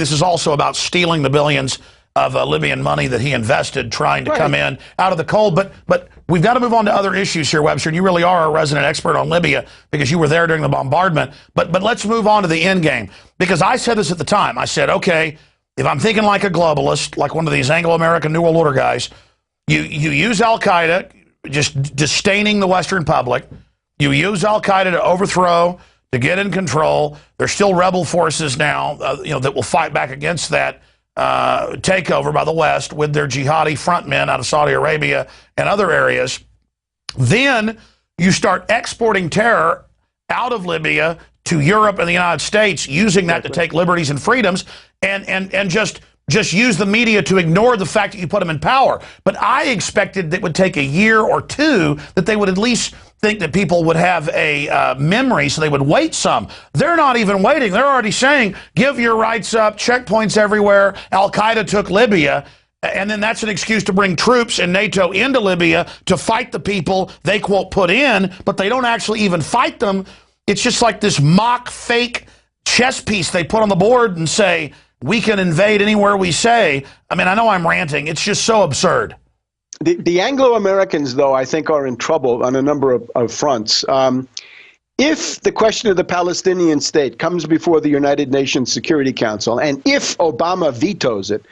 this is also about stealing the billions of Libyan money that he invested trying to come in out of the cold. But we've got to move on to other issues here, Webster. And you really are a resident expert on Libya because you were there during the bombardment. But let's move on to the end game, because I said this at the time. I said, okay, if I'm thinking like a globalist, like one of these Anglo-American New World Order guys, you use Al-Qaeda, just disdaining the Western public. You use Al-Qaeda to overthrow, to get in control. There's still rebel forces now, that will fight back against that takeover by the West with their jihadi frontmen out of Saudi Arabia and other areas. Then you start exporting terror out of Libya to Europe and the United States, using that to take liberties and freedoms, and just use the media to ignore the fact that you put them in power. But I expected that it would take a year or two, that they would at least think that people would have a memory, so they would wait some. They're not even waiting. They're already saying, give your rights up, checkpoints everywhere. Al-Qaeda took Libya, and then that's an excuse to bring troops and NATO into Libya to fight the people they, quote, put in, but they don't actually even fight them. It's just like this mock fake chess piece they put on the board and say, we can invade anywhere we say. I mean, I know I'm ranting. It's just so absurd. The Anglo-Americans, though, I think are in trouble on a number of fronts. If the question of the Palestinian state comes before the United Nations Security Council, and if Obama vetoes it,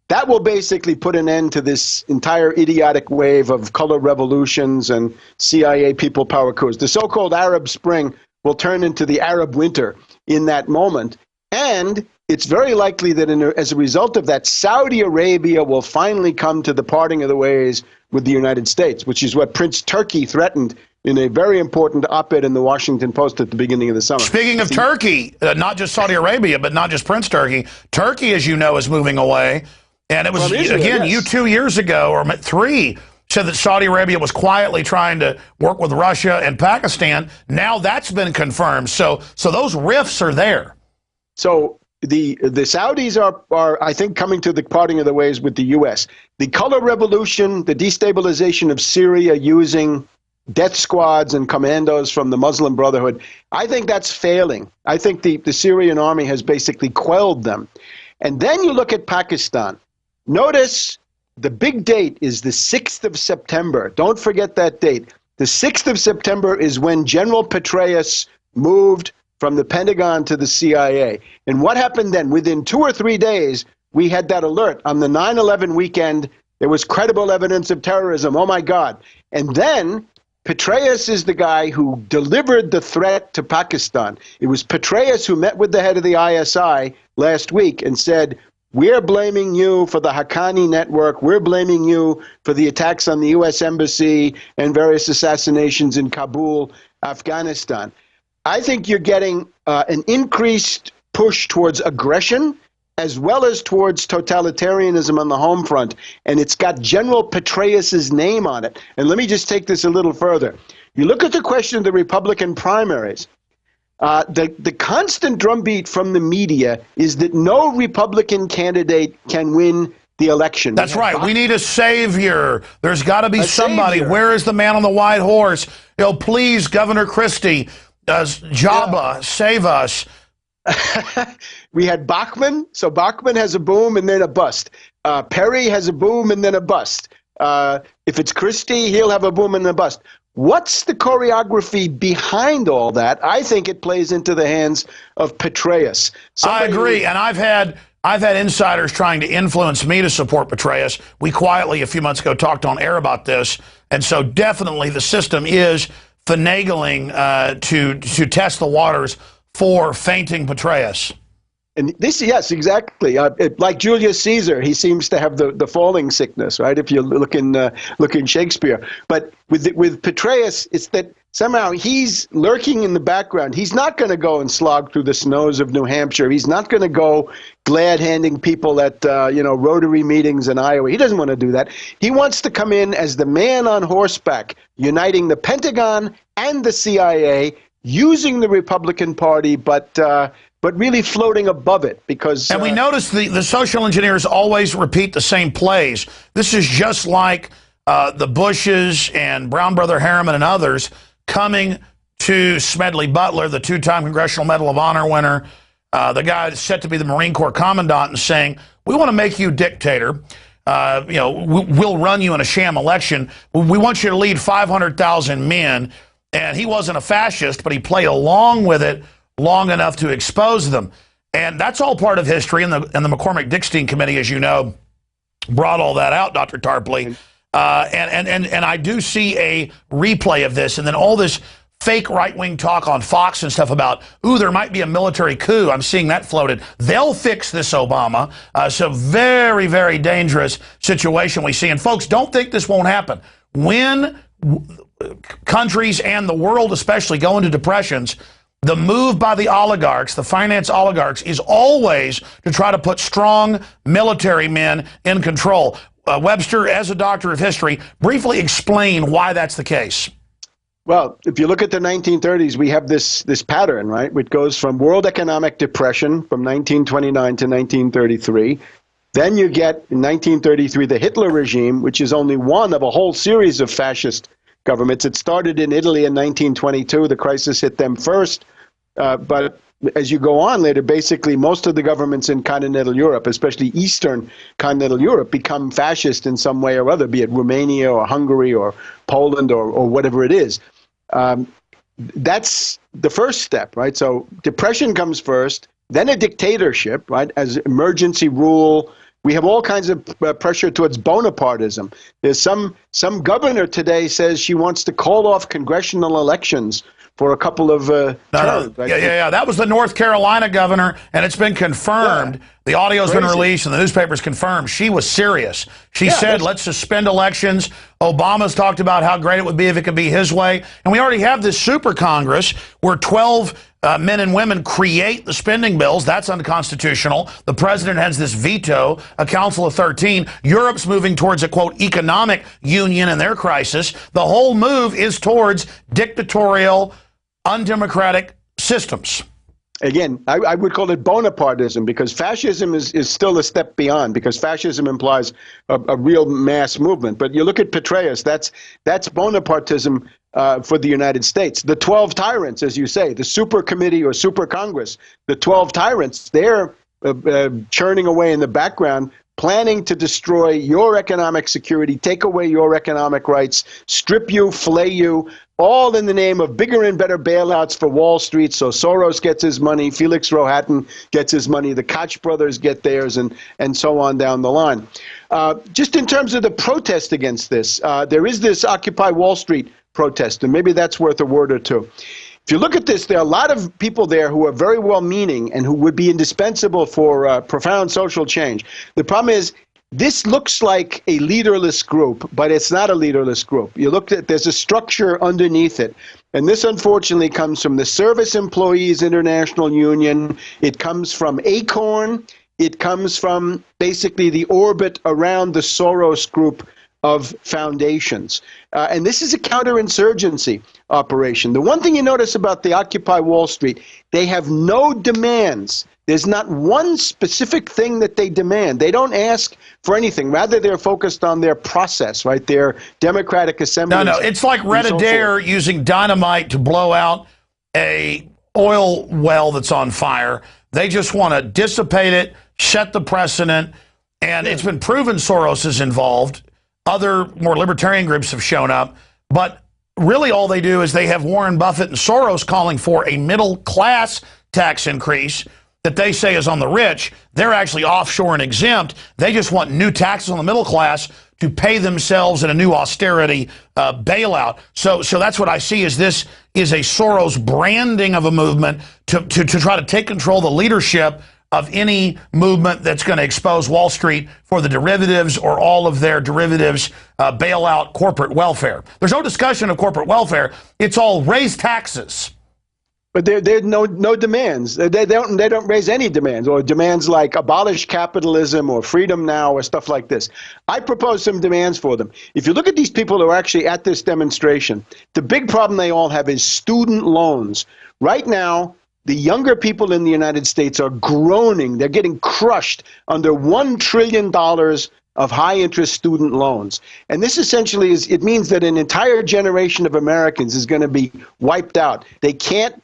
that will basically put an end to this entire idiotic wave of color revolutions and CIA people power coups. The so-called Arab Spring will turn into the Arab Winter in that moment. And it's very likely that as a result of that, Saudi Arabia will finally come to the parting of the ways with the United States, which is what Prince Turkey threatened in a very important op-ed in the Washington Post at the beginning of the summer. Speaking of Turkey, not just Saudi Arabia, but not just Prince Turkey, Turkey, as you know, is moving away. And it was, Israel, again, yes. You 2 years ago, or 3, said that Saudi Arabia was quietly trying to work with Russia and Pakistan. Now that's been confirmed. So those rifts are there. So the Saudis are, I think, coming to the parting of the ways with the U.S. The color revolution, the destabilization of Syria using death squads and commandos from the Muslim Brotherhood, I think that's failing. I think the Syrian army has basically quelled them. And then you look at Pakistan. Notice the big date is the 6th of September. Don't forget that date. The 6th of September is when General Petraeus moved from the Pentagon to the CIA. And what happened then? Within 2 or 3 days, we had that alert. On the 9/11 weekend, there was credible evidence of terrorism. Oh, my God. And then Petraeus is the guy who delivered the threat to Pakistan. It was Petraeus who met with the head of the ISI last week and said, we're blaming you for the Haqqani network. We're blaming you for the attacks on the U.S. Embassy and various assassinations in Kabul, Afghanistan. I think you're getting an increased push towards aggression as well as towards totalitarianism on the home front. And it's got General Petraeus's name on it. And let me just take this a little further. You look at the question of the Republican primaries. The constant drumbeat from the media is that no Republican candidate can win the election. That's right. We need a savior. There's got to be somebody. Savior. Where is the man on the white horse? Please, Governor Christie, Jabba, save us. We had Bachmann. So Bachmann has a boom and then a bust. Perry has a boom and then a bust. If it's Christie, he'll have a boom and a bust. What's the choreography behind all that? I think it plays into the hands of Petraeus. I agree, and I've had insiders trying to influence me to support Petraeus. We quietly, a few months ago, talked on air about this, and so definitely the system is finagling to test the waters for fainting Petraeus. And this, yes, exactly. Like Julius Caesar, he seems to have the falling sickness, right? If you look in Shakespeare. But with Petraeus, it's that somehow he's lurking in the background. He's not going to go and slog through the snows of New Hampshire. He's not going to go glad-handing people at Rotary meetings in Iowa. He doesn't want to do that. He wants to come in as the man on horseback, uniting the Pentagon and the CIA, using the Republican Party, but really floating above it, because... And we notice the social engineers always repeat the same plays. This is just like the Bushes and Brown Brother Harriman and others coming to Smedley Butler, the 2-time Congressional Medal of Honor winner, the guy is set to be the Marine Corps commandant, and saying, we want to make you dictator. We'll run you in a sham election. We want you to lead 500,000 men. And he wasn't a fascist, but he played along with it long enough to expose them. And that's all part of history. And the McCormick-Dickstein Committee, as you know, brought all that out, Dr. Tarpley. And I do see a replay of this. And then all this fake right-wing talk on Fox and stuff about, ooh, there might be a military coup. I'm seeing that floated. They'll fix this, Obama. So very, very dangerous situation we see. And folks, don't think this won't happen. When countries and the world especially go into depressions, the move by the oligarchs, the finance oligarchs, is always to try to put strong military men in control. Webster, as a doctor of history, briefly explain why that's the case. Well, if you look at the 1930s, we have this pattern, right, which goes from world economic depression from 1929 to 1933. Then you get, in 1933, the Hitler regime, which is only one of a whole series of fascist governments. It started in Italy in 1922. The crisis hit them first. But as you go on later, basically most of the governments in continental Europe, especially Eastern continental Europe, become fascist in some way or other, be it Romania or Hungary or Poland or whatever it is. That's the first step, right? So depression comes first, then a dictatorship, right, as emergency rule. We have all kinds of pressure towards Bonapartism. There's some governor today says she wants to call off congressional elections for a couple of terms. Right? Yeah. That was the North Carolina governor, and it's been confirmed. Yeah. The audio's been released, and the newspaper's confirmed. She was serious. She said, let's suspend elections. Obama's talked about how great it would be if it could be his way. And we already have this super Congress where 12 men and women create the spending bills. That's unconstitutional. The president has this veto, a council of 13. Europe's moving towards a, quote, economic union in their crisis. The whole move is towards dictatorial, undemocratic systems. Again, I would call it Bonapartism, because fascism is still a step beyond, because fascism implies a real mass movement. But you look at Petraeus, that's Bonapartism for the United States. The 12 tyrants, as you say, the super committee or super Congress, the 12 tyrants, they're churning away in the background, planning to destroy your economic security, take away your economic rights, strip you, flay you, all in the name of bigger and better bailouts for Wall Street. So Soros gets his money, Felix Rohatyn gets his money, the Koch brothers get theirs, and so on down the line. Just in terms of the protest against this, there is this Occupy Wall Street protest, and maybe that's worth a word or two. If you look at this, there are a lot of people there who are very well-meaning and who would be indispensable for profound social change. The problem is, this looks like a leaderless group, but it's not a leaderless group. You look at, there's a structure underneath it. And this, unfortunately, comes from the Service Employees International Union. It comes from ACORN. It comes from basically the orbit around the Soros group of foundations. And this is a counterinsurgency operation. The one thing you notice about the Occupy Wall Street, they have no demands. There's not one specific thing that they demand. They don't ask for anything. Rather, they're focused on their process, right? Their democratic assembly. No, it's like Red Adair using dynamite to blow out a oil well that's on fire. They just want to dissipate it, set the precedent, and it's been proven Soros is involved. Other more libertarian groups have shown up, but really all they do is they have Warren Buffett and Soros calling for a middle class tax increase that they say is on the rich. They're actually offshore and exempt. They just want new taxes on the middle class to pay themselves in a new austerity bailout. So that's what I see, is this is a Soros branding of a movement to try to take control of the leadership of any movement that's going to expose Wall Street for the derivatives or all of their derivatives, bailout corporate welfare. There's no discussion of corporate welfare. It's all raise taxes. But there are no demands. They don't raise any demands, or demands like abolish capitalism or freedom now or stuff like this. I propose some demands for them. If you look at these people who are actually at this demonstration, the big problem they all have is student loans. Right now, the younger people in the United States are groaning. They're getting crushed under $1 trillion of high-interest student loans. And this essentially it means that an entire generation of Americans is going to be wiped out. They can't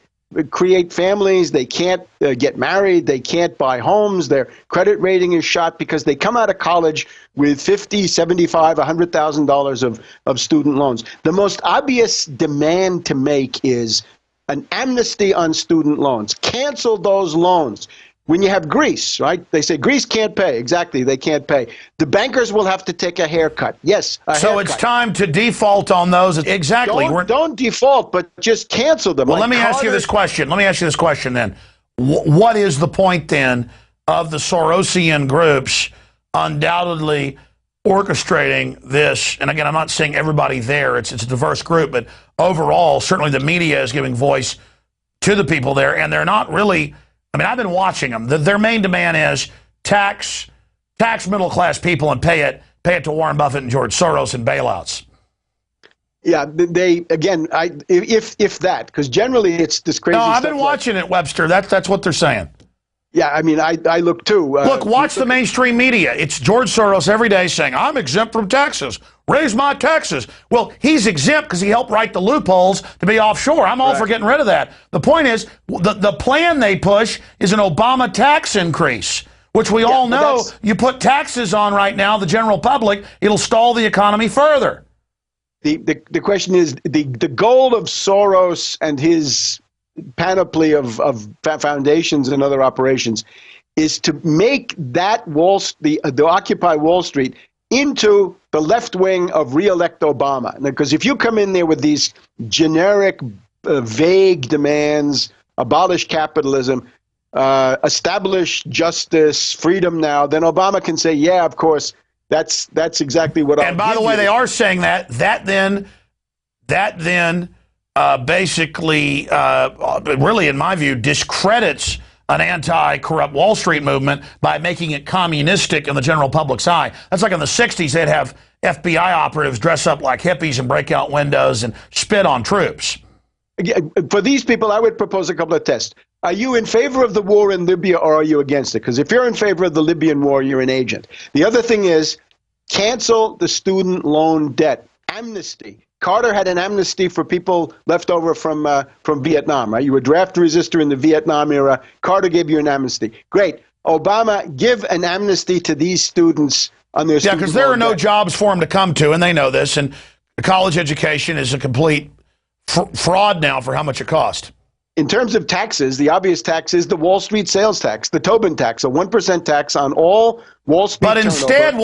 create families. They can't get married. They can't buy homes. Their credit rating is shot because they come out of college with $50, $75, $100,000 of student loans. The most obvious demand to make is an amnesty on student loans. Cancel those loans. When you have Greece, right? They say Greece can't pay. Exactly, they can't pay. The bankers will have to take a haircut. Yes, a haircut. So it's time to default on those. Exactly. Don't default, but just cancel them. Well, let me ask you this question. Let me ask you this question then. What is the point then of the Sorosian groups undoubtedly orchestrating this? And again, I'm not saying everybody there. It's a diverse group, but overall, certainly the media is giving voice to the people there, and they're not really. I mean, I've been watching them. Their main demand is tax middle-class people and pay it to Warren Buffett and George Soros and bailouts. Yeah, they again, if that, because generally it's this crazy. No, I've been watching it, Webster. That's what they're saying. Yeah, I mean, I look too. Look, watch the mainstream media. It's George Soros every day saying, I'm exempt from taxes. Raise my taxes. Well, he's exempt because he helped write the loopholes to be offshore. I'm all for getting rid of that. The point is, the plan they push is an Obama tax increase, which we all know you put taxes on right now, the general public, it'll stall the economy further. The question is, the goal of Soros and his panoply of foundations and other operations is to make that the Occupy Wall Street into the left wing of re-elect Obama. Because if you come in there with these generic, vague demands, abolish capitalism, establish justice, freedom now, then Obama can say, yeah, of course, that's exactly what. And by the way, they are saying that then basically, really, in my view, discredits an anti-corrupt Wall Street movement by making it communistic in the general public's eye. That's like in the 60s, they'd have FBI operatives dress up like hippies and break out windows and spit on troops. For these people, I would propose a couple of tests. Are you in favor of the war in Libya or are you against it? Because if you're in favor of the Libyan war, you're an agent. The other thing is cancel the student loan debt. Amnesty. Carter had an amnesty for people left over from Vietnam, right? You were a draft resistor in the Vietnam era. Carter gave you an amnesty. Great. Obama, give an amnesty to these students on their student loan debt. Yeah, because there are no jobs for them to come to, and they know this, and college education is a complete fraud now for how much it costs. In terms of taxes, the obvious tax is the Wall Street sales tax, the Tobin tax, a 1% tax on all Wall Street turnover. But instead,